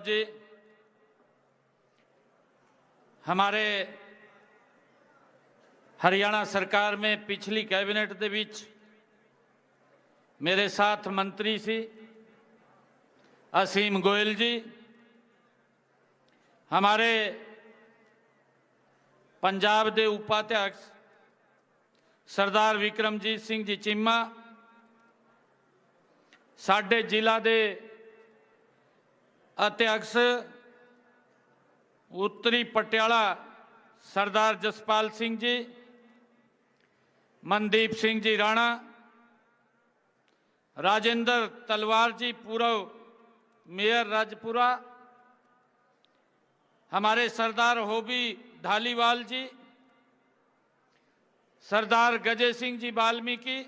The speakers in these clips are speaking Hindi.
जी हमारे हरियाणा सरकार में पिछली कैबिनेट के विच मेरे साथ मंत्री सी असीम गोयल जी, हमारे पंजाब के उपाध्यक्ष सरदार विक्रमजीत सिंह जी चीमा, साडे जिला के अध्यक्ष उत्तरी पटियाला सरदार जसपाल सिंह जी, मनदीप सिंह जी राणा, राजेंद्र तलवार जी पूर्व मेयर राजपुरा, हमारे सरदार होबी धालीवाल जी, सरदार गजय सिंह जी वाल्मीकि,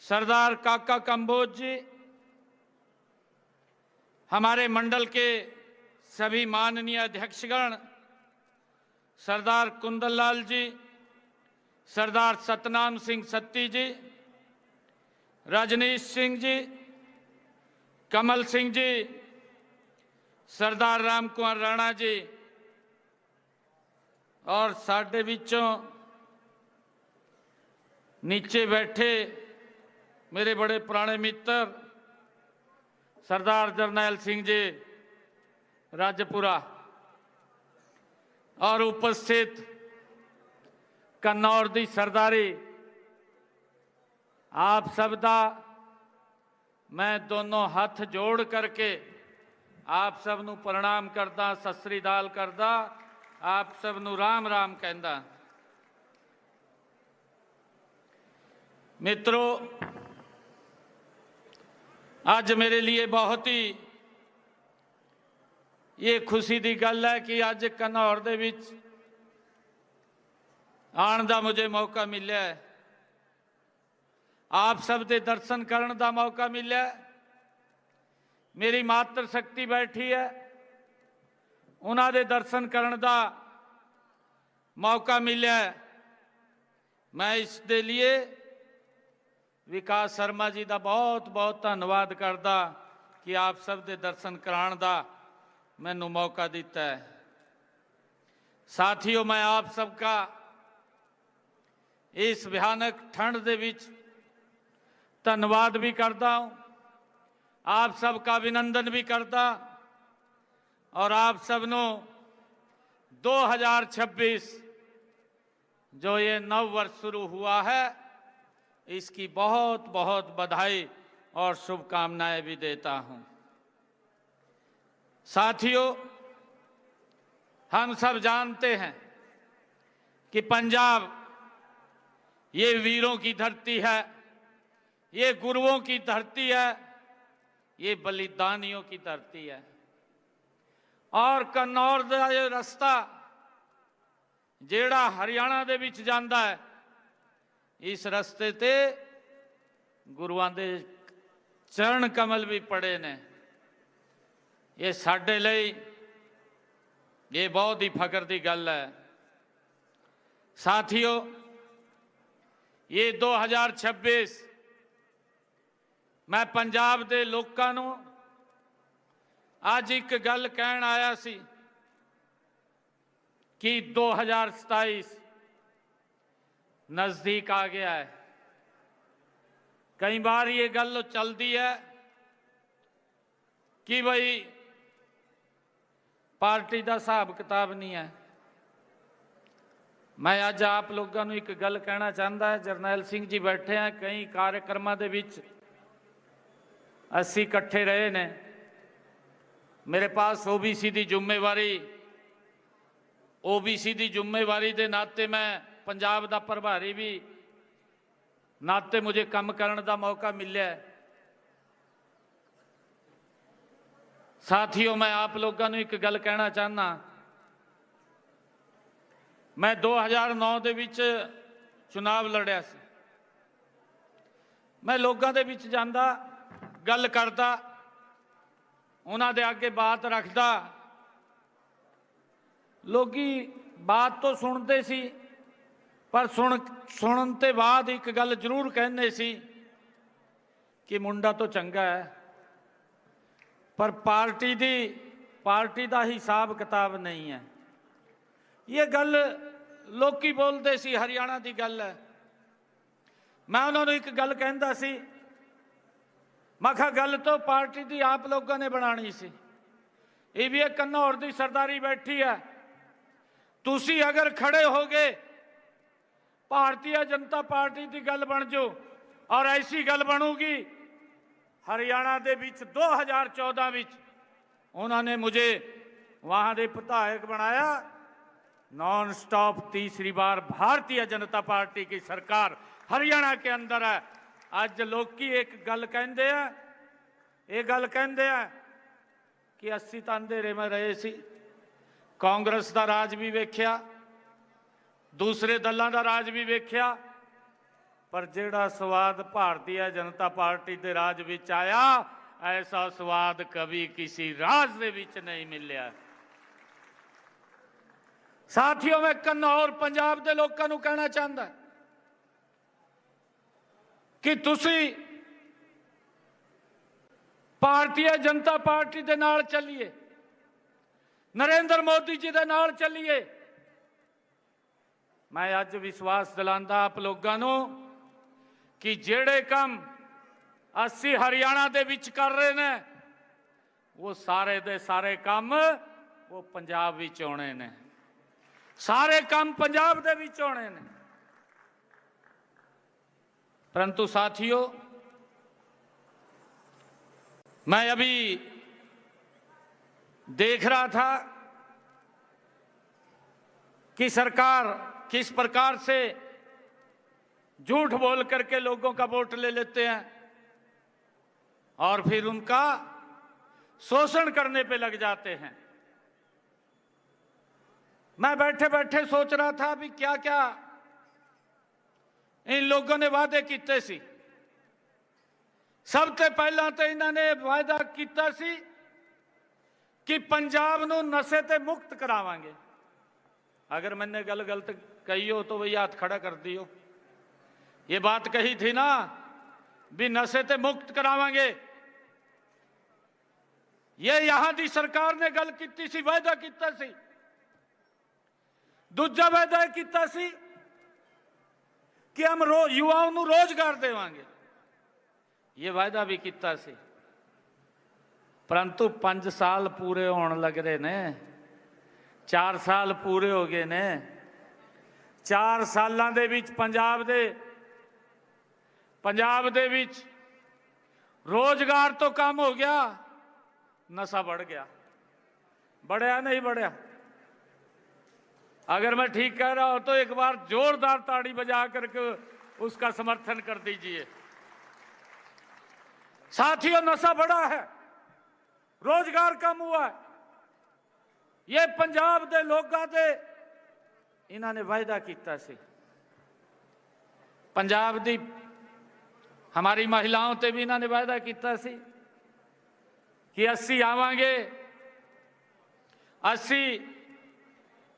सरदार काका कंबोज जी, हमारे मंडल के सभी माननीय अध्यक्षगण, सरदार कुंदनलाल जी, सरदार सतनाम सिंह सत्ती जी, रजनीश सिंह जी, कमल सिंह जी, सरदार राम कुमार राणा जी और साडे विचों नीचे बैठे मेरे बड़े पुराने मित्र सरदार जरनैल सिंह जी राजपुरा और उपस्थित कन्नौर दी सरदारी, आप सब दा मैं दोनों हाथ जोड़ करके आप सब नू प्रणाम करदा, सत श्री अकाल करदा, आप सब नू राम राम कहंदा। मित्रों, आज मेरे लिए बहुत ही ये खुशी की गल है कि अज कन्नौर दे विच आने का मुझे मौका मिला है, आप सब दे दर्शन करने का मौका मिला है। मेरी मातृ शक्ति बैठी है, उन्होंने दे दर्शन करने का मौका मिला है। मैं इस दे लिए विकास शर्मा जी का बहुत बहुत धन्यवाद करदा कि आप सब दे दर्शन कराने का मैनू मौका दिता है। साथियों, मैं आप सबका इस भयानक ठंड दे विच धन्यवाद भी करता हूँ, आप सबका अभिनंदन भी करता और आप सबनों 2026 जो ये नव वर्ष शुरू हुआ है इसकी बहुत बहुत बधाई और शुभकामनाएं भी देता हूँ। साथियों, हम सब जानते हैं कि पंजाब ये वीरों की धरती है, ये गुरुओं की धरती है, ये बलिदानियों की धरती है। और कन्नौर का ये रास्ता जेड़ा हरियाणा दे विच जांदा है, इस रास्ते ते गुरुआं दे चरण कमल भी पड़े ने। ये साडे लई ये बहुत ही फकर की गल है। साथियों, ये 2026 मैं पंजाब के लोगों नूं अज एक गल कहण आया सी कि 2027 नज़दीक आ गया है। कई बार ये गल चलती है कि भाई पार्टी का हिसाब किताब नहीं है। मैं अज आप लोगों को एक गल कहना चाहता है, जरनैल सिंह जी बैठे हैं, कई कार्यक्रमों के विच असी इकट्ठे रहे ने। मेरे पास ओबीसी की जिम्मेवारी के नाते मैं पंजाब का प्रभारी भी नाते मुझे काम करने का मौका मिला है। साथियों, मैं आप लोगों को एक गल कहना चाहना, मैं 2009 के विच चुनाव लड़िया सी। मैं लोगों के विच जांदा, गल करता, उन्हां दे आगे बात रखता, लोगी बात तो सुनते सी पर सुनते बाद एक गल जरूर कहते सी कि मुंडा तो चंगा है पर पार्टी का हिसाब किताब नहीं है। ये गल लोकी बोलते सी, हरियाणा की गल है। मैं उन्होंने एक गल कहता सी, मैं कहा गल तो पार्टी की आप लोगों ने बनानी सी। ये भी एक घनौर की सरदारी बैठी है, तुसी अगर खड़े हो गए भारतीय जनता पार्टी की गल बन जो, और ऐसी गल बनूगी हरियाणा के विच 2014 विच उन्होंने मुझे वहां के विधायक बनाया। नॉन स्टॉप तीसरी बार भारतीय जनता पार्टी की सरकार हरियाणा के अंदर है। अज लोग एक गल कहते हैं, ये गल कहते हैं कि अस्सी तो अंधेरे में रहे सी, कांग्रेस का राज भी वेख्या, दूसरे दलों का राज भी वेख्या, पर जिहड़ा स्वाद भारतीय जनता पार्टी के राज विच आया, ऐसा स्वाद कभी किसी राज दे विच नहीं मिलिया। साथियों, मैं घनौर पंजाब के लोगों को कहना चाहता कि तुसी भारतीय जनता पार्टी के नाल चलिए, नरेंद्र मोदी जी के नाल चलिए। मैं अज विश्वास दिलांदा आप लोगों को कि जेड़े काम असी हरियाणा दे विच कर रहे ने, वो सारे दे सारे काम वो पंजाब विच होने ने, सारे काम पंजाब दे विच होने ने। परंतु साथियों, मैं अभी देख रहा था कि सरकार किस प्रकार से झूठ बोल करके लोगों का वोट ले लेते हैं और फिर उनका शोषण करने पे लग जाते हैं। मैं बैठे बैठे सोच रहा था भी क्या क्या इन लोगों ने वादे किए सी। सबसे पहला तो इन्होंने वायदा किया सी कि पंजाब नूं नशे ते मुक्त करावांगे। अगर मैंने गल गलत कही हो तो वही हाथ खड़ा कर दियो। ये बात कही थी ना भी नशे ते मुक्त करावांगे, ये यहां की सरकार ने गल की सी, वायदा किया सी। दूजा वायदा किया सी कि हम युवाओं को रोजगार देवांगे, ये वायदा भी किया सी। परंतु 5 साल पूरे होने लग रहे ने, 4 साल पूरे हो गए ने। 4 सालों दे विच पंजाब दे विच रोजगार तो कम हो गया, नशा बढ़ गया। बढ़िया नहीं बढ़िया? अगर मैं ठीक कह रहा हूं तो एक बार जोरदार ताड़ी बजा करके उसका समर्थन कर दीजिए। साथियों, नशा बढ़ा है, रोजगार कम हुआ है। ये पंजाब के लोगों से इन्होंने वायदा किया सी। पंजाब की हमारी महिलाओं से भी इन्होंने वायदा किया सी कि 80 आवांगे,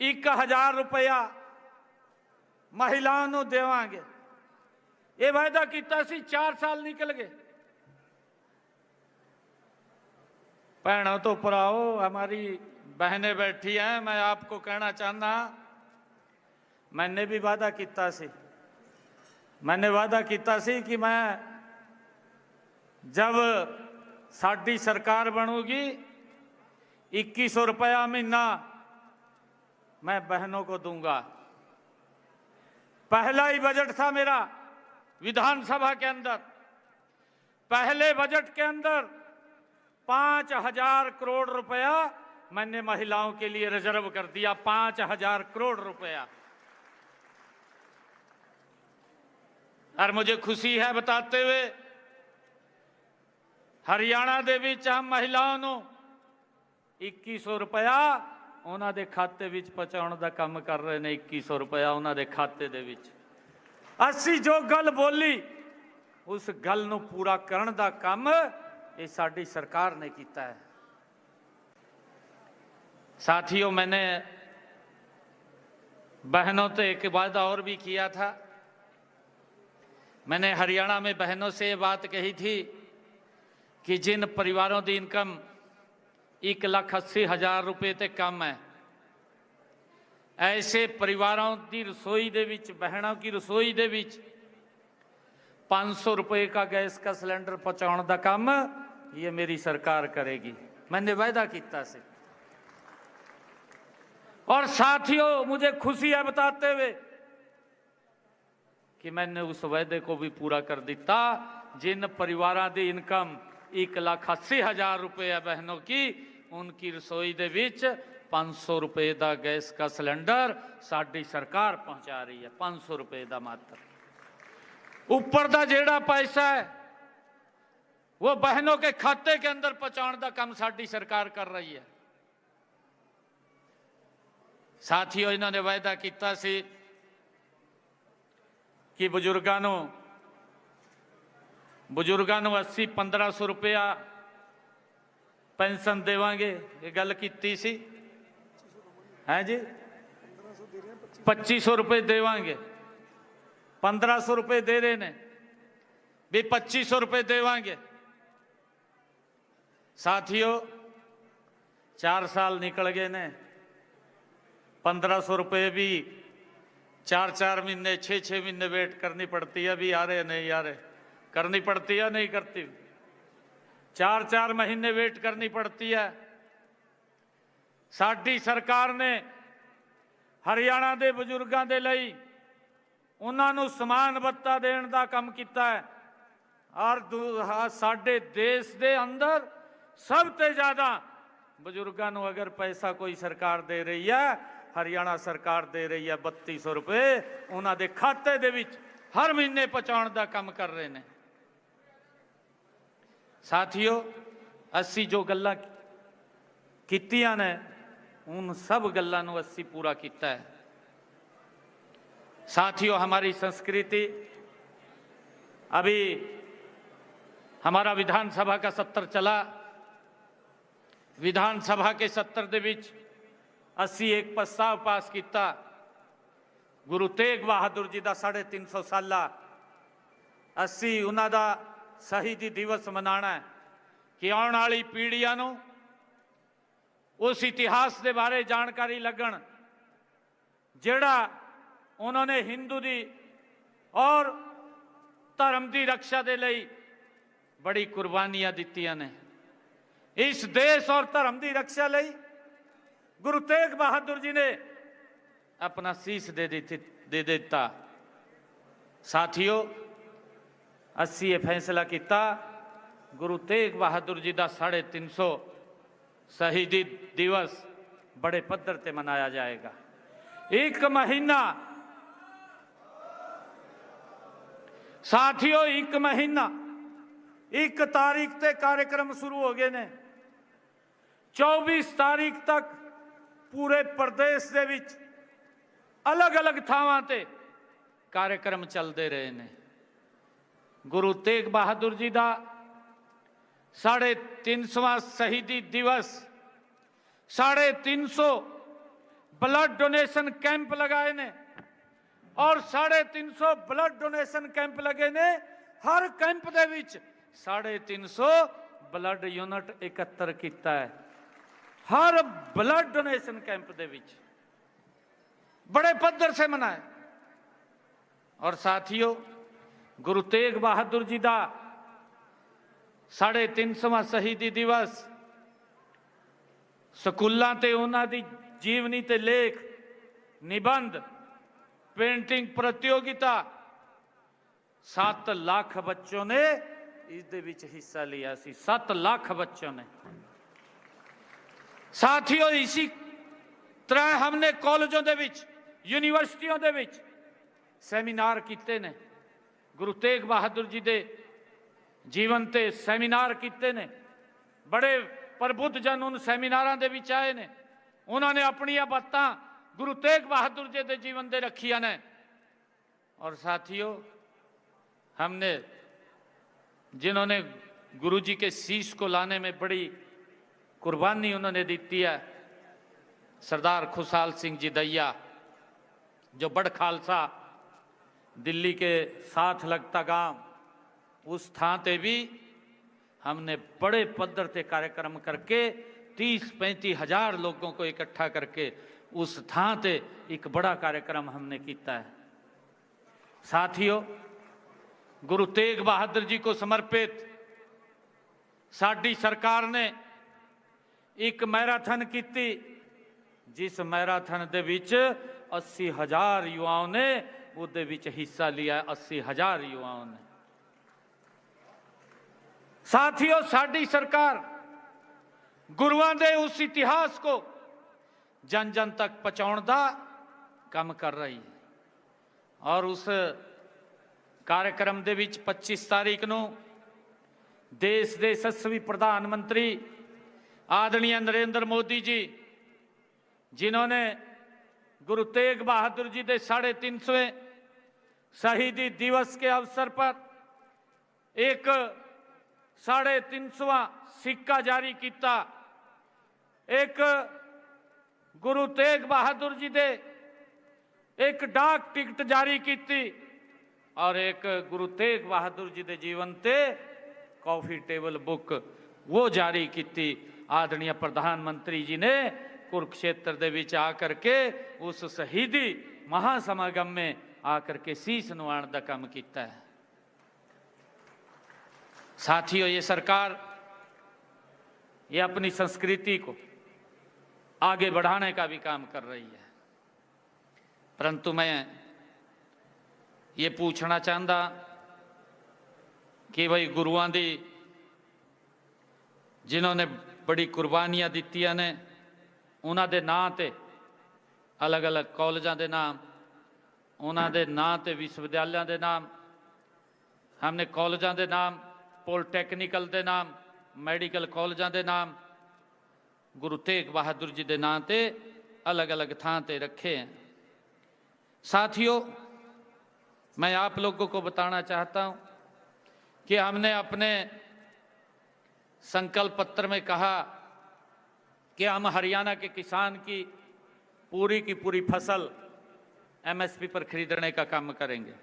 81,000 रुपया महिलाओं को देवांगे। ये वायदा किया सी, 4 साल निकल गए। भैनों तो भराओ, हमारी बहनें बैठी हैं, मैं आपको कहना चाहना, मैंने भी वादा किया सी। मैंने वादा किया सी कि मैं जब साडी सरकार बनूगी 2100 रुपया महीना मैं बहनों को दूंगा। पहला ही बजट था मेरा विधानसभा के अंदर। पहले बजट के अंदर 5,000 करोड़ रुपया मैंने महिलाओं के लिए रिजर्व कर दिया। 5,000 करोड़ रुपया। और मुझे खुशी है बताते हुए, हरियाणा दे विच हम महिलाओं को 2100 रुपया उन्हां दे खाते विच पहुंचाउण दा काम कर रहे हैं। 2100 रुपया उन्हां दे खाते दे विच। असी जो गल बोली उस गल नूं पूरा करन दा काम ये साडी सरकार ने किया है। साथियों, मैंने बहनों से एक वादा और भी किया था। मैंने हरियाणा में बहनों से ये बात कही थी कि जिन परिवारों की इनकम 1,80,000 रुपए ते कम है। ऐसे परिवारों की रसोई दे विच, बहनों की रसोई दे विच 500 रुपए का गैस का सिलेंडर पहुंचाने का काम ये मेरी सरकार करेगी। मैंने वायदा किया से। और साथियों, मुझे खुशी है बताते हुए कि मैंने उस वायदे को भी पूरा कर दिता। जिन परिवारों की इनकम 1,80,000 रुपए है बहनों की, उनकी रसोई दे विच 500 रुपए का गैस का सिलेंडर साडी सरकार पहुंचा रही है। 500 रुपए का मात्र। ऊपर का जेड़ा पैसा है वो बहनों के खाते के अंदर पहुंचाने का काम साडी सरकार कर रही है। साथियों, इन्होंने वायदा किया सी कि बुजुर्गों को 80-1500 रुपया पेंशन देवांगे। ये गल की सी है जी। 2500 रुपये देवांगे। 1500 रुपये दे रहे ने भी 2500 रुपये देवांगे। साथियों, 4 साल निकल गए ने। 1500 रुपये भी 4-4 महीने 6-6 महीने वेट करनी पड़ती है। भी आ रहे नहीं आ रहे, करनी पड़ती है नहीं करती। 4-4 महीने वेट करनी पड़ती है। साडी सरकार ने हरियाणा के बजुर्गों के लिए उन्होंने समान भत्ता देने का काम किया है। और साडे देश के अंदर सबसे ज़्यादा बजुर्गों को अगर पैसा कोई सरकार दे रही है, हरियाणा सरकार दे रही है 3200 रुपये उन्होंने खाते दे विच हर महीने पहुँचाने का काम कर रहे हैं। साथियों, असी जो गल्लां कीतियां ने उन सब गल्लां नूं असी पूरा किया है। साथियों, हमारी संस्कृति, अभी हमारा विधानसभा का सत्र चला। विधानसभा के सत्र दे विच असी एक प्रस्ताव पास किया। गुरु तेग बहादुर जी का 350 साला असी उन्हां दा शहीदी दिवस मनाना है कि आने वाली पीढ़ियां नूं उस इतिहास के बारे जानकारी लगन जिहड़ा उन्होंने हिंदू दी और धर्म की रक्षा के लिए बड़ी कुर्बानियां दित्तियां ने। इस देश और धर्म की रक्षा लई गुरु तेग बहादुर जी ने अपना शीश दे दिता। साथियों, असी ये फैसला किया गुरु तेग बहादुर जी का 350 शहीदी दिवस बड़े पद्धर से मनाया जाएगा। एक महीना साथियों, 1 महीना 1 तारीख से कार्यक्रम शुरू हो गए ने। 24 तारीख तक पूरे प्रदेश के विच अलग अलग थावां ते कार्यक्रम चलते रहे ने। गुरु तेग बहादुर जी का 350वां शहीदी दिवस, 350 ब्लड डोनेशन कैंप लगाए ने और 350 ब्लड डोनेशन कैंप लगे ने। हर कैंप दे विच 350 ब्लड यूनिट एकत्र किया है। हर ब्लड डोनेशन कैंप दे विच बड़े पद्धर से मनाए। और साथियों, गुरु तेग बहादुर जी का 350वां शहीदी दिवस स्कूलों ते उन्हां दी जीवनी ते लेख, निबंध, पेंटिंग प्रतियोगिता 7 लाख बच्चों ने इस दे विच हिस्सा लिया सी। 7 लाख बच्चों ने। साथियों, इसी तरह हमने कॉलेजों दे विच, यूनिवर्सिटियों दे विच सैमीनार किए ने। गुरु तेग बहादुर जी के जीवन ते सैमीनार किए ने। बड़े प्रबुद्ध जन उन सैमीनारां दे विच आए ने। उन्होंने अपनियां बातां गुरु तेग बहादुर जी के जीवन दे रखियां ने। और साथियों, हमने जिन्होंने गुरु जी के शीश को लाने में बड़ी कुर्बानी उन्होंने दी है, सरदार खुशहाल सिंह जी दैया, जो बड़ खालसा दिल्ली के साथ लगता गांव, उस थां ते भी हमने बड़े पद्धर से कार्यक्रम करके 30-35 हज़ार लोगों को इकट्ठा करके उस थां ते एक बड़ा कार्यक्रम हमने किया है। साथियों, गुरु तेग बहादुर जी को समर्पित साडी सरकार ने एक मैराथन की, जिस मैराथन दे विच 80,000 युवाओं ने उहदे विच हिस्सा लिया। 80,000 युवाओं ने। साथियों, साडी सरकार गुरुआं दे उस इतिहास को जन जन तक पहुंचाउण दा काम कर रही है। और उस कार्यक्रम दे विच 25 तारीख नूं देश के यशस्वी प्रधानमंत्री आदरणीय नरेंद्र मोदी जी, जिन्होंने गुरु तेग बहादुर जी के 350वें शहीदी दिवस के अवसर पर एक 350वां सिक्का जारी किया, एक गुरु तेग बहादुर जी दे एक डाक टिकट जारी की और एक गुरु तेग बहादुर जी के जीवन ते कॉफी टेबल बुक वो जारी की। आदरणीय प्रधानमंत्री जी ने कुरुक्षेत्र दे विच आकर के उस शहीदी महासमागम में आकर के शीश नवाण का काम किया है। साथियों, ये सरकार ये अपनी संस्कृति को आगे बढ़ाने का भी काम कर रही है। परंतु मैं ये पूछना चाहता कि भाई गुरुआं दी जिन्होंने बड़ी कुर्बानियां दित्तियां ने, उन्हां दे नां ते अलग अलग कॉलेजां दे नाम, उन्हां दे नां ते विश्वविद्यालयां दे नाम, हमने कॉलेजां दे नाम, पॉलिटैक्निकल दे नाम, मैडिकल कॉलेजां दे नाम गुरु तेग बहादुर जी के नां ते अलग अलग थां ते रखे हैं। साथियों, मैं आप लोगों को बताना चाहता हूं कि हमने अपने संकल्प पत्र में कहा कि हम हरियाणा के किसान की पूरी फसल एमएसपी पर खरीदने का काम करेंगे।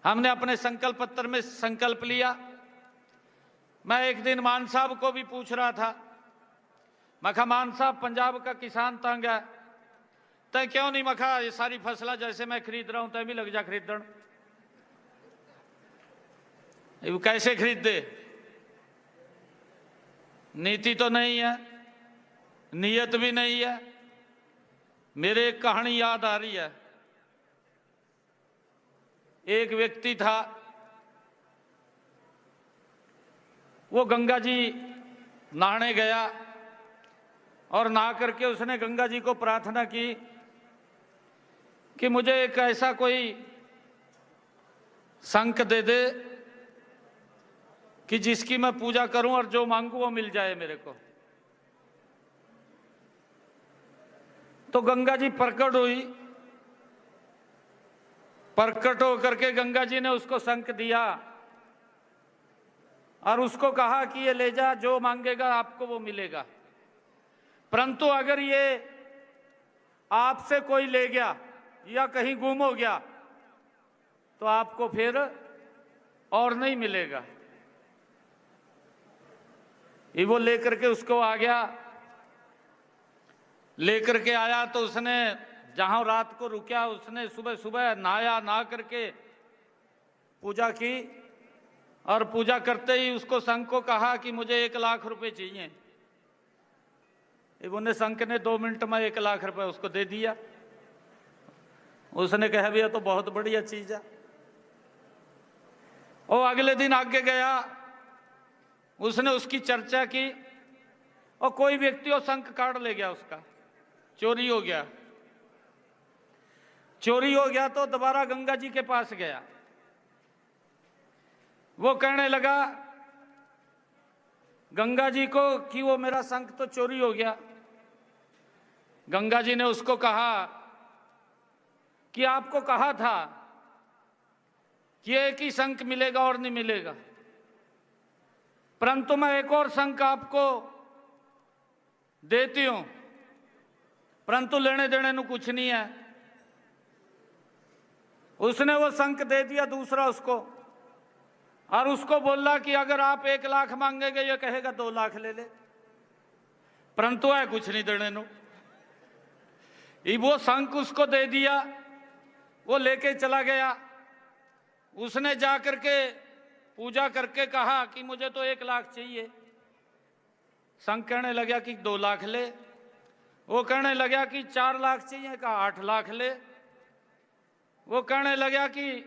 हमने अपने संकल्प पत्र में संकल्प लिया। मैं एक दिन मान साहब को भी पूछ रहा था, मैं कहा मान साहब, पंजाब का किसान तंग है, तय क्यों नहीं, मैं कहा ये सारी फसला जैसे मैं खरीद रहा हूं तय भी लग जा खरीदन। कैसे खरीद दे? नीति तो नहीं है, नियत भी नहीं है। मेरे एक कहानी याद आ रही है। एक व्यक्ति था, वो गंगा जी नहाने गया और नहा करके उसने गंगा जी को प्रार्थना की कि मुझे एक ऐसा कोई शंख दे दे कि जिसकी मैं पूजा करूं और जो मांगू वो मिल जाए मेरे को। तो गंगा जी प्रकट हुई, प्रकट होकर के गंगा जी ने उसको शंख दिया और उसको कहा कि ये ले जा, जो मांगेगा आपको वो मिलेगा। परंतु अगर ये आपसे कोई ले गया या कहीं गुम हो गया तो आपको फिर और नहीं मिलेगा। ये वो लेकर के उसको आ गया। लेकर के आया तो उसने जहां रात को रुका, उसने सुबह सुबह नहाया, नहा करके पूजा की और पूजा करते ही उसको संघ को कहा कि मुझे 1 लाख रुपए चाहिए। इन्होंने संघ ने 2 मिनट में 1 लाख रुपए उसको दे दिया। उसने कहा भैया तो बहुत बढ़िया चीज है। और अगले दिन आगे गया, उसने उसकी चर्चा की और कोई व्यक्ति वो शंख काट ले गया, उसका चोरी हो गया। चोरी हो गया तो दोबारा गंगा जी के पास गया। वो कहने लगा गंगा जी को कि वो मेरा शंख तो चोरी हो गया। गंगा जी ने उसको कहा कि आपको कहा था कि एक ही शंख मिलेगा और नहीं मिलेगा, परंतु मैं एक और शंख आपको देती हूं, परंतु लेने देने ਨੂੰ कुछ नहीं है। उसने वो शंख दे दिया दूसरा उसको और उसको बोला कि अगर आप 1 लाख मांगेंगे, ये कहेगा 2 लाख ले ले। परंतु है कुछ नहीं देने नो। ये वो शंख उसको दे दिया, वो लेके चला गया। उसने जाकर के पूजा करके कहा कि मुझे तो 1 लाख चाहिए। शंख कहने लगा कि 2 लाख ले। वो कहने लगा कि 4 लाख चाहिए, कहा 8 लाख ले। वो कहने लगा कि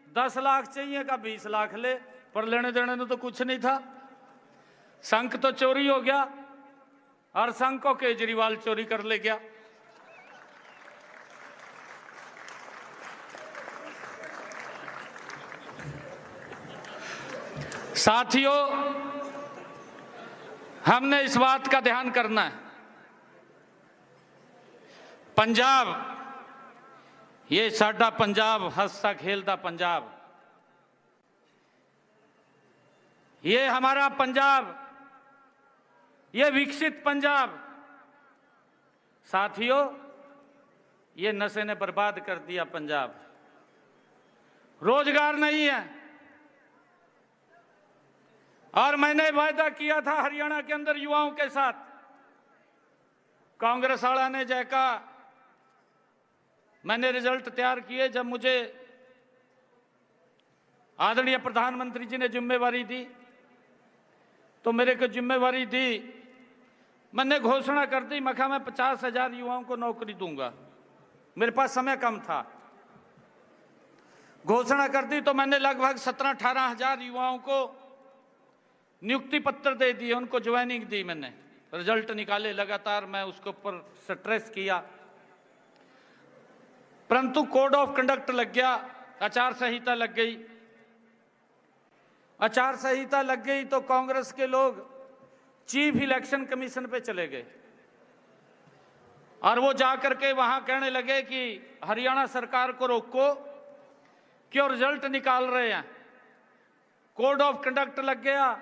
10 लाख चाहिए, कहा 20 लाख ले। पर लेने देने में तो कुछ नहीं था। शंख तो चोरी हो गया और शंख को केजरीवाल चोरी कर ले गया। साथियों, हमने इस बात का ध्यान करना है। पंजाब, ये साडा पंजाब, हंसता खेलता पंजाब, ये हमारा पंजाब, ये विकसित पंजाब। साथियों, ये नशे ने बर्बाद कर दिया पंजाब। रोजगार नहीं है। और मैंने वायदा किया था हरियाणा के अंदर युवाओं के साथ। कांग्रेस वाला ने जय कहा, मैंने रिजल्ट तैयार किए। जब मुझे आदरणीय प्रधानमंत्री जी ने जिम्मेवारी दी तो मेरे को जिम्मेवारी दी, मैंने घोषणा कर दी, मैं कहा मैं 50,000 युवाओं को नौकरी दूंगा। मेरे पास समय कम था। घोषणा कर दी तो मैंने लगभग 17-18 हजार युवाओं को नियुक्ति पत्र दे दिए, उनको ज्वाइनिंग दी। मैंने रिजल्ट निकाले, लगातार मैं उसके ऊपर स्ट्रेस किया, परंतु कोड ऑफ कंडक्ट लग गया, आचार संहिता लग गई। आचार संहिता लग गई तो कांग्रेस के लोग चीफ इलेक्शन कमीशन पे चले गए और वो जाकर के वहां कहने लगे कि हरियाणा सरकार को रोको, क्यों रिजल्ट निकाल रहे हैं। कोड ऑफ कंडक्ट लग गया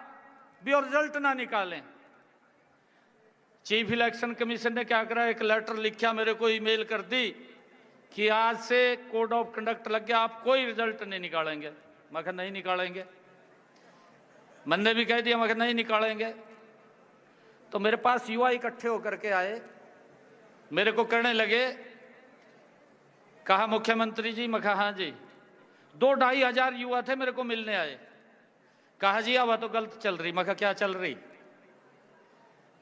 भी और रिजल्ट ना निकालें। चीफ इलेक्शन कमीशन ने क्या करा, एक लेटर लिखा, मेरे को ईमेल कर दी कि आज से कोड ऑफ कंडक्ट लग गया, आप कोई रिजल्ट नहीं निकालेंगे। मैं कहा नहीं निकालेंगे। मैंने भी कह दिया, मैं कहा नहीं निकालेंगे। तो मेरे पास युवा इकट्ठे होकर के आए, मेरे को कहने लगे, कहा मुख्यमंत्री जी। मैं कहा हाँ जी। 2-2.5 हजार युवा थे, मेरे को मिलने आए। कहा जी हवा तो गलत चल रही। मैं कहा क्या चल रही।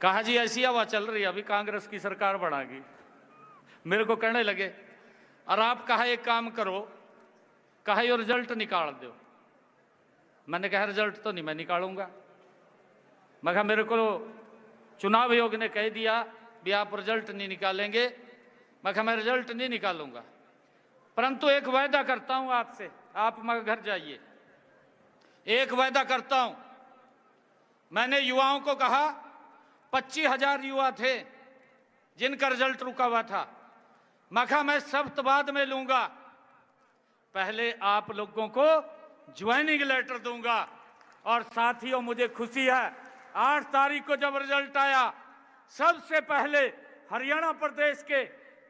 कहा जी ऐसी हवा चल रही, अभी कांग्रेस की सरकार बढ़ागी। मेरे को कहने लगे, और आप कहा एक काम करो, कहा ये रिजल्ट निकाल दो। मैंने कहा रिजल्ट तो नहीं मैं निकालूंगा। मैं कहा मेरे को चुनाव आयोग ने कह दिया भी आप रिजल्ट नहीं निकालेंगे। मैं कहा मैं रिजल्ट नहीं निकालूंगा, परंतु एक वायदा करता हूं आपसे, आप मगर घर जाइए। एक वायदा करता हूं, मैंने युवाओं को कहा, 25,000 युवा थे जिनका रिजल्ट रुका हुआ था। मैं कहा मैं सख्त बाद में लूंगा, पहले आप लोगों को ज्वाइनिंग लेटर दूंगा। और साथियों, मुझे खुशी है 8 तारीख को जब रिजल्ट आया, सबसे पहले हरियाणा प्रदेश के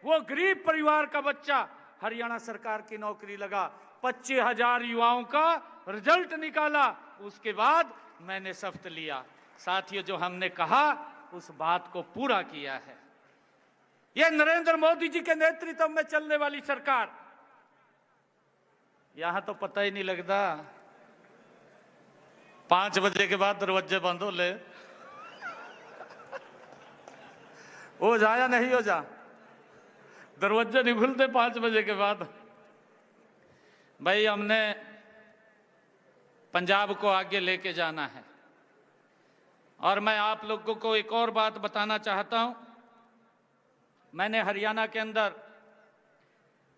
वो गरीब परिवार का बच्चा हरियाणा सरकार की नौकरी लगा। 25,000 युवाओं का रिजल्ट निकाला, उसके बाद मैंने शपथ लिया। साथियों, जो हमने कहा उस बात को पूरा किया है। यह नरेंद्र मोदी जी के नेतृत्व में चलने वाली सरकार। यहां तो पता ही नहीं लगता 5 बजे के बाद दरवाजे बंद हो ले, हो जा या नहीं हो जा, दरवाजे नहीं खुलते 5 बजे के बाद। भाई, हमने पंजाब को आगे लेके जाना है। और मैं आप लोगों को एक और बात बताना चाहता हूं। मैंने हरियाणा के अंदर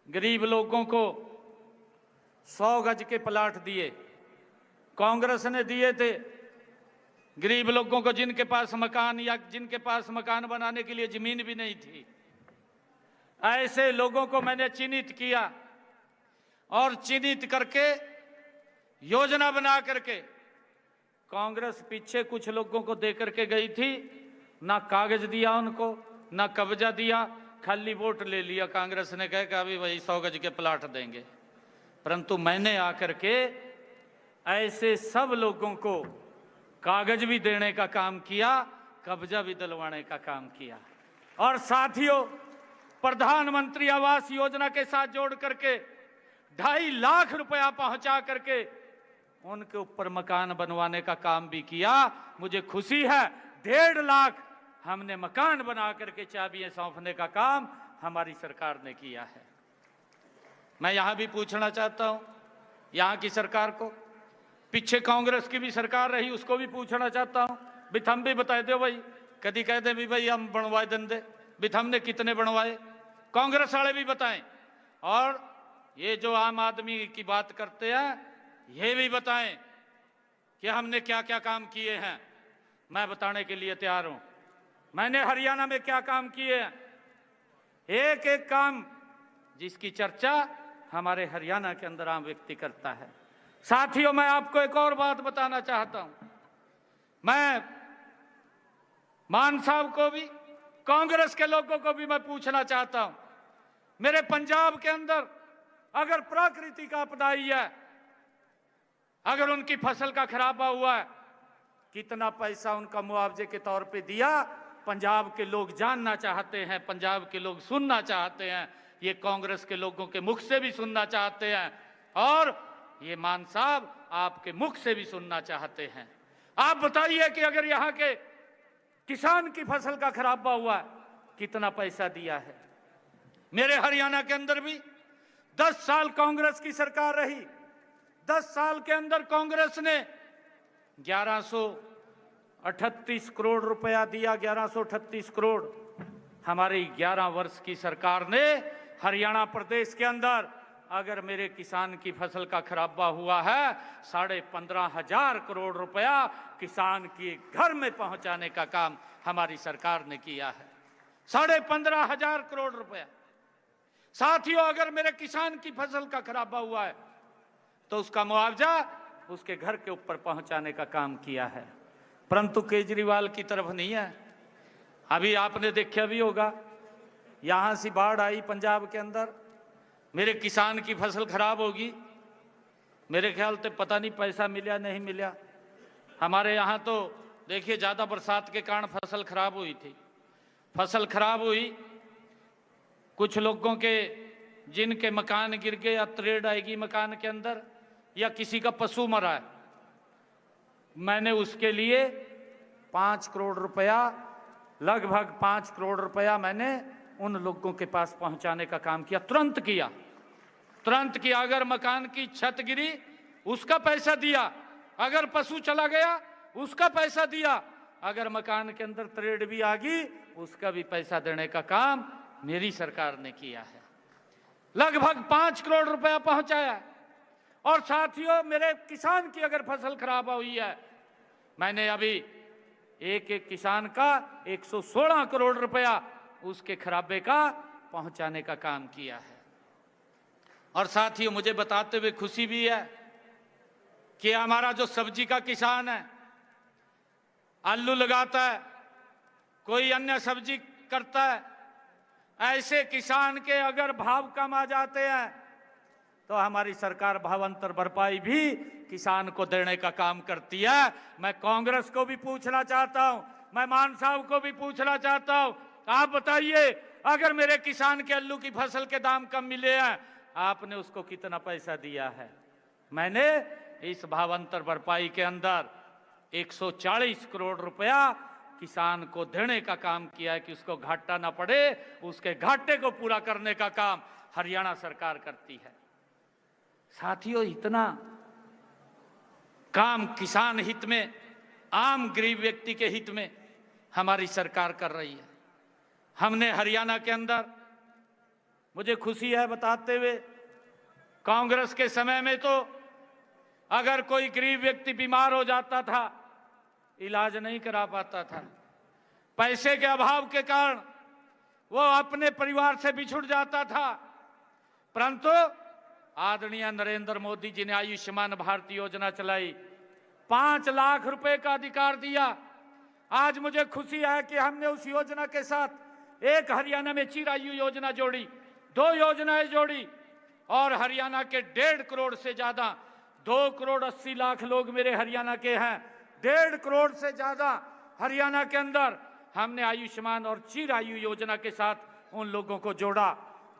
गरीब लोगों को 100 गज के प्लाट दिए, कांग्रेस ने दिए थे। गरीब लोगों को जिनके पास मकान या जिनके पास मकान बनाने के लिए जमीन भी नहीं थी, ऐसे लोगों को मैंने चिन्हित किया और चिन्हित करके योजना बना करके, कांग्रेस पीछे कुछ लोगों को दे करके गई थी, ना कागज दिया उनको, ना कब्जा दिया, खाली वोट ले लिया। कांग्रेस ने कहा कि अभी वही 100 गज के प्लाट देंगे, परंतु मैंने आकर के ऐसे सब लोगों को कागज भी देने का काम किया कब्जा भी दिलवाने का काम किया। और साथियों, प्रधानमंत्री आवास योजना के साथ जोड़ करके 2.5 लाख रुपया पहुंचा करके उनके ऊपर मकान बनवाने का काम भी किया। मुझे खुशी है 1.5 लाख हमने मकान बना करके चाबियां सौंपने का काम हमारी सरकार ने किया है। मैं यहां भी पूछना चाहता हूं यहां की सरकार को, पीछे कांग्रेस की भी सरकार रही, उसको भी पूछना चाहता हूं, भी थम भी बता दो भाई, कभी कहते भी भाई हम बनवाए दंदे, भी हमने कितने बनवाए, कांग्रेस वाले भी बताएं। और ये जो आम आदमी की बात करते हैं ये भी बताएं कि हमने क्या क्या काम किए हैं। मैं बताने के लिए तैयार हूं। मैंने हरियाणा में क्या काम किए हैं, एक एक काम जिसकी चर्चा हमारे हरियाणा के अंदर आम व्यक्ति करता है। साथियों, मैं आपको एक और बात बताना चाहता हूं। मैं मान साहब को भी, कांग्रेस के लोगों को भी मैं पूछना चाहता हूं, मेरे पंजाब के अंदर अगर प्राकृतिक आपदा आई है, अगर उनकी फसल का खराबा हुआ है, कितना पैसा उनका मुआवजे के तौर पे दिया, पंजाब के लोग जानना चाहते हैं, पंजाब के लोग सुनना चाहते हैं, ये कांग्रेस के लोगों के मुख से भी सुनना चाहते हैं और ये मान साहब आपके मुख से भी सुनना चाहते हैं। आप बताइए कि अगर यहां के किसान की फसल का खराबा हुआ है, कितना पैसा दिया है। मेरे हरियाणा के अंदर भी 10 साल कांग्रेस की सरकार रही, 10 साल के अंदर कांग्रेस ने 1138 करोड़ रुपया दिया, 1138 करोड़। हमारी 11 वर्ष की सरकार ने हरियाणा प्रदेश के अंदर अगर मेरे किसान की फसल का खराबा हुआ है, 15,500 करोड़ रुपया किसान के घर में पहुंचाने का काम हमारी सरकार ने किया है। 15,500 करोड़ रुपया। साथियों, अगर मेरे किसान की फसल का खराबा हुआ है तो उसका मुआवजा उसके घर के ऊपर पहुंचाने का काम किया है। परंतु केजरीवाल की तरफ नहीं है। अभी आपने देखा भी होगा, यहां से बाढ़ आई पंजाब के अंदर, मेरे किसान की फसल खराब होगी, मेरे ख्याल से पता नहीं पैसा मिला नहीं मिला। हमारे यहाँ तो देखिए ज़्यादा बरसात के कारण फसल खराब हुई थी। फसल खराब हुई, कुछ लोगों के जिनके मकान गिर गए या त्रेड़ आएगी मकान के अंदर, या किसी का पशु मरा है, मैंने उसके लिए 5 करोड़ रुपया, लगभग 5 करोड़ रुपया मैंने उन लोगों के पास पहुंचाने का काम किया। तुरंत किया। अगर मकान की छत गिरी उसका पैसा दिया, अगर पशु चला गया उसका पैसा दिया, अगर मकान के अंदर त्रेड़ भी आ गई उसका भी पैसा देने का काम मेरी सरकार ने किया है। लगभग 5 करोड़ रुपया पहुंचाया। और साथियों, मेरे किसान की अगर फसल खराब हुई है, मैंने अभी एक एक किसान का 116 करोड़ रुपया उसके खराबे का पहुंचाने का काम किया है। और साथियों, मुझे बताते हुए खुशी भी है कि हमारा जो सब्जी का किसान है, आलू लगाता है, कोई अन्य सब्जी करता है, ऐसे किसान के अगर भाव कम आ जाते हैं तो हमारी सरकार भावांतर भरपाई भी किसान को देने का काम करती है। मैं कांग्रेस को भी पूछना चाहता हूं, मैं मान साहब को भी पूछना चाहता हूं, आप बताइए, अगर मेरे किसान के आलू की फसल के दाम कम मिले हैं, आपने उसको कितना पैसा दिया है। मैंने इस भावांतर भरपाई के अंदर 140 करोड़ रुपया किसान को देने का काम किया है कि उसको घाटा ना पड़े, उसके घाटे को पूरा करने का काम हरियाणा सरकार करती है। साथियों, इतना काम किसान हित में, आम गरीब व्यक्ति के हित में हमारी सरकार कर रही है। हमने हरियाणा के अंदर, मुझे खुशी है बताते हुए, कांग्रेस के समय में तो अगर कोई गरीब व्यक्ति बीमार हो जाता था, इलाज नहीं करा पाता था, पैसे के अभाव के कारण वो अपने परिवार से बिछुड़ जाता था। परंतु आदरणीय नरेंद्र मोदी जी ने आयुष्मान भारत योजना चलाई, 5 लाख रुपए का अधिकार दिया। आज मुझे खुशी है कि हमने उस योजना के साथ एक हरियाणा में चिरायु योजना जोड़ी, 2 योजनाएं जोड़ी, और हरियाणा के 1.5 करोड़ से ज्यादा, 2 करोड़ 80 लाख लोग मेरे हरियाणा के हैं, 1.5 करोड़ से ज्यादा हरियाणा के अंदर हमने आयुष्मान और चिरायु योजना के साथ उन लोगों को जोड़ा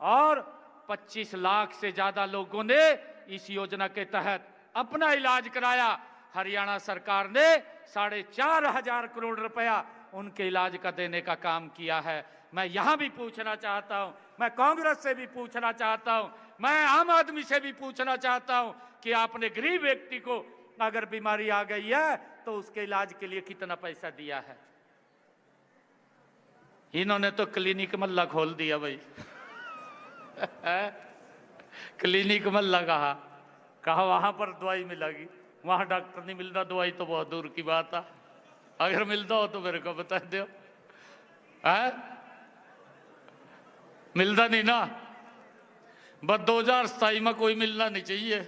और 25 लाख से ज्यादा लोगों ने इस योजना के तहत अपना इलाज कराया। हरियाणा सरकार ने 4,500 करोड़ रुपया उनके इलाज का देने का काम किया है। मैं यहां भी पूछना चाहता हूं, मैं कांग्रेस से भी पूछना चाहता हूं, मैं आम आदमी से भी पूछना चाहता हूं कि आपने गरीब व्यक्ति को अगर बीमारी आ गई है तो उसके इलाज के लिए कितना पैसा दिया है? इन्होंने तो क्लिनिक मल्ला खोल दिया भाई। क्लिनिक मल्ला कहा वहां पर दवाई मिलेगी, वहां डॉक्टर नहीं मिलता, दवाई तो बहुत दूर की बात है। अगर मिलता हो तो मेरे को बता दो। मिलता नहीं ना, बस 2027 में कोई मिलना नहीं चाहिए।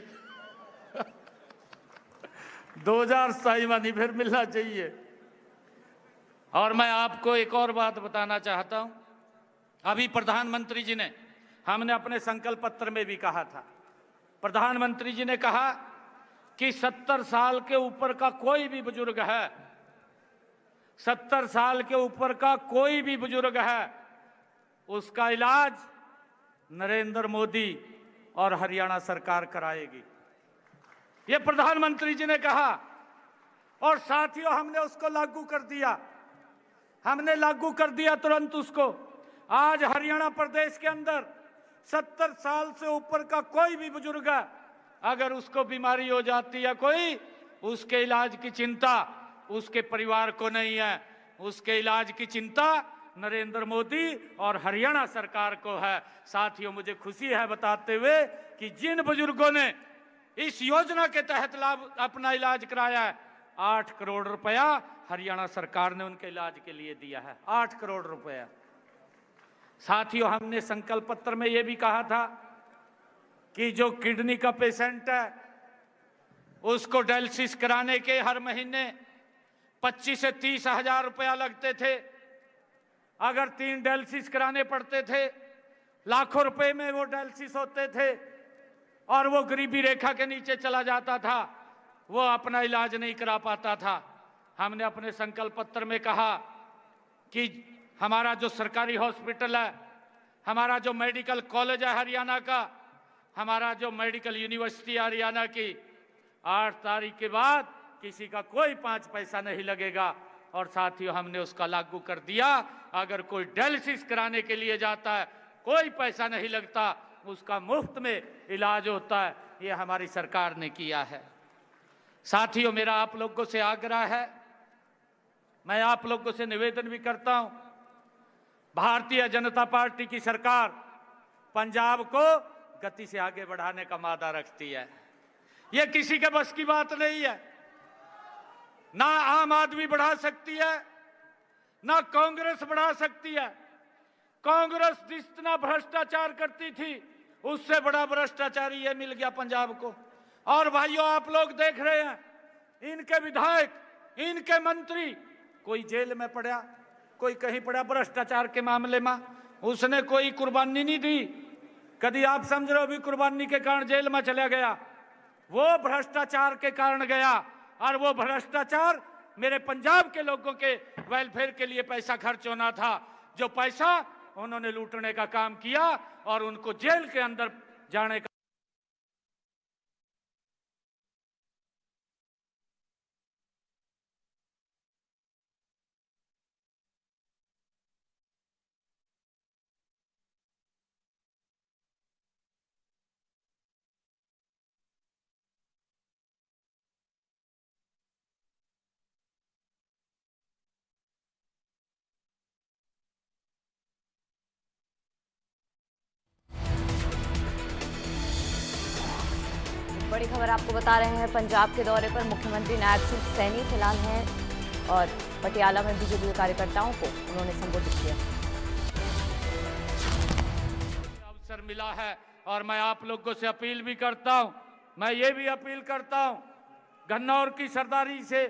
2027 में नहीं फिर मिलना चाहिए। और मैं आपको एक और बात बताना चाहता हूं, अभी प्रधानमंत्री जी ने, हमने अपने संकल्प पत्र में भी कहा था, प्रधानमंत्री जी ने कहा कि 70 साल के ऊपर का कोई भी बुजुर्ग है, 70 साल के ऊपर का कोई भी बुजुर्ग है, उसका इलाज नरेंद्र मोदी और हरियाणा सरकार कराएगी। ये प्रधानमंत्री जी ने कहा और साथियों हमने उसको लागू कर दिया, हमने लागू कर दिया तुरंत उसको। आज हरियाणा प्रदेश के अंदर 70 साल से ऊपर का कोई भी बुजुर्ग है, अगर उसको बीमारी हो जाती है कोई, उसके इलाज की चिंता उसके परिवार को नहीं है, उसके इलाज की चिंता नरेंद्र मोदी और हरियाणा सरकार को है। साथियों मुझे खुशी है बताते हुए कि जिन बुजुर्गों ने इस योजना के तहत लाभ अपना इलाज कराया है, 8 करोड़ रुपया हरियाणा सरकार ने उनके इलाज के लिए दिया है, 8 करोड़ रुपया। साथियों हमने संकल्प पत्र में यह भी कहा था कि जो किडनी का पेशेंट है उसको डायलिसिस कराने के हर महीने 25 से 30 हजार रुपया लगते थे। अगर 3 डायलिसिस कराने पड़ते थे, लाखों रुपए में वो डायलिसिस होते थे और वो गरीबी रेखा के नीचे चला जाता था, वो अपना इलाज नहीं करा पाता था। हमने अपने संकल्प पत्र में कहा कि हमारा जो सरकारी हॉस्पिटल है, हमारा जो मेडिकल कॉलेज है हरियाणा का, हमारा जो मेडिकल यूनिवर्सिटी है हरियाणा की, 8 तारीख के बाद किसी का कोई 5 पैसा नहीं लगेगा। और साथियों हमने उसका लागू कर दिया। अगर कोई डायलिसिस कराने के लिए जाता है कोई पैसा नहीं लगता, उसका मुफ्त में इलाज होता है। ये हमारी सरकार ने किया है। साथियों मेरा आप लोगों से आग्रह है, मैं आप लोगों से निवेदन भी करता हूं, भारतीय जनता पार्टी की सरकार पंजाब को गति से आगे बढ़ाने का मादा रखती है। ये किसी के बस की बात नहीं है, ना आम आदमी बढ़ा सकती है, ना कांग्रेस बढ़ा सकती है। कांग्रेस जितना भ्रष्टाचार करती थी उससे बड़ा भ्रष्टाचारी ये मिल गया पंजाब को। और भाइयों आप लोग देख रहे हैं, इनके विधायक, इनके मंत्री, कोई जेल में पड़ा, कोई कहीं पड़ा भ्रष्टाचार के मामले में, उसने कोई कुर्बानी नहीं दी। कभी आप समझ रहे हो भी कुर्बानी के कारण जेल में चला गया? वो भ्रष्टाचार के कारण गया। और वो भ्रष्टाचार मेरे पंजाब के लोगों के वेलफेयर के लिए पैसा खर्च होना था, जो पैसा उन्होंने लूटने का काम किया और उनको जेल के अंदर जाने का। बड़ी खबर आपको बता रहे हैं, पंजाब के दौरे पर मुख्यमंत्री नायब सिंह सैनी फिलहाल हैं और पटियाला में बीजेपी कार्यकर्ताओं को उन्होंने संबोधित किया। अवसर मिला है और मैं आप लोगों से अपील भी करता हूं, मैं ये भी अपील करता हूं गन्नौर की सरदारी से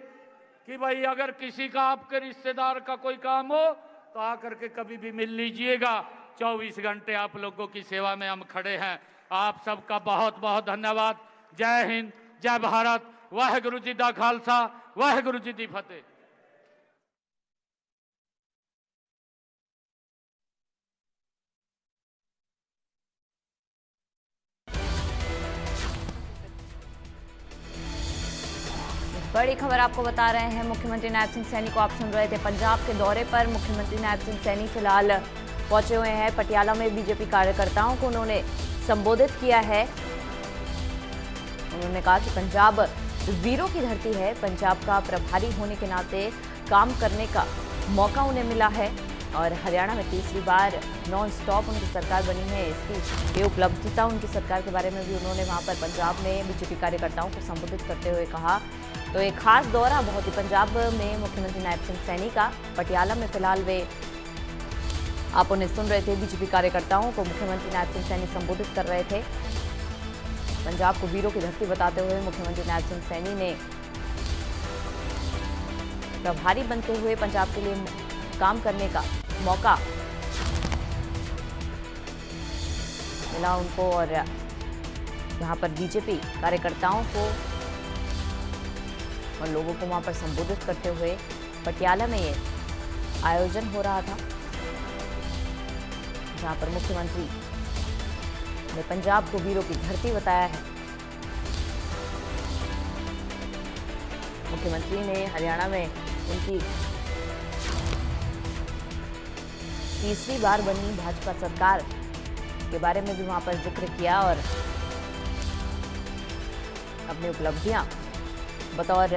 कि भाई अगर किसी का आपके रिश्तेदार का कोई काम हो तो आकर के कभी भी मिल लीजिएगा। 24 घंटे आप लोगों की सेवा में हम खड़े हैं। आप सबका बहुत बहुत धन्यवाद। जय हिंद, जय भारत, वाहेगुरु जी दा खालसा, वाहेगुरु जी दी फतेह। बड़ी खबर आपको बता रहे हैं, मुख्यमंत्री नायब सिंह सैनी को आप सुन रहे थे। पंजाब के दौरे पर मुख्यमंत्री नायब सिंह सैनी फिलहाल पहुंचे हुए हैं। पटियाला में बीजेपी कार्यकर्ताओं को उन्होंने संबोधित किया है। उन्होंने कहा कि पंजाब वीरों की धरती है, पंजाब का प्रभारी होने के नाते काम करने का मौका उन्हें मिला है और हरियाणा में तीसरी बार नॉन स्टॉप उनकी सरकार बनी है। इसकी ये उपलब्धिता उनकी सरकार के बारे में भी उन्होंने वहां पर पंजाब में बीजेपी कार्यकर्ताओं को संबोधित करते हुए कहा। तो एक खास दौरा बहुत ही पंजाब में मुख्यमंत्री नायब सिंह सैनी का। पटियाला में फिलहाल वे आप उन्हें सुन रहे थे, बीजेपी कार्यकर्ताओं को मुख्यमंत्री नायब सिंह सैनी संबोधित कर रहे थे। पंजाब को वीरों की धरती बताते हुए मुख्यमंत्री नायब सिंह सैनी ने प्रभारी बनते हुए पंजाब के लिए काम करने का मौका मिला उनको और यहाँ पर बीजेपी कार्यकर्ताओं को और लोगों को वहां पर संबोधित करते हुए पटियाला में ये आयोजन हो रहा था, जहां पर मुख्यमंत्री ने पंजाब को वीरों की धरती बताया है। मुख्यमंत्री ने हरियाणा में उनकी तीसरी बार बनी भाजपा सरकार के बारे में भी वहां पर जिक्र किया और अपनी उपलब्धियां बतौर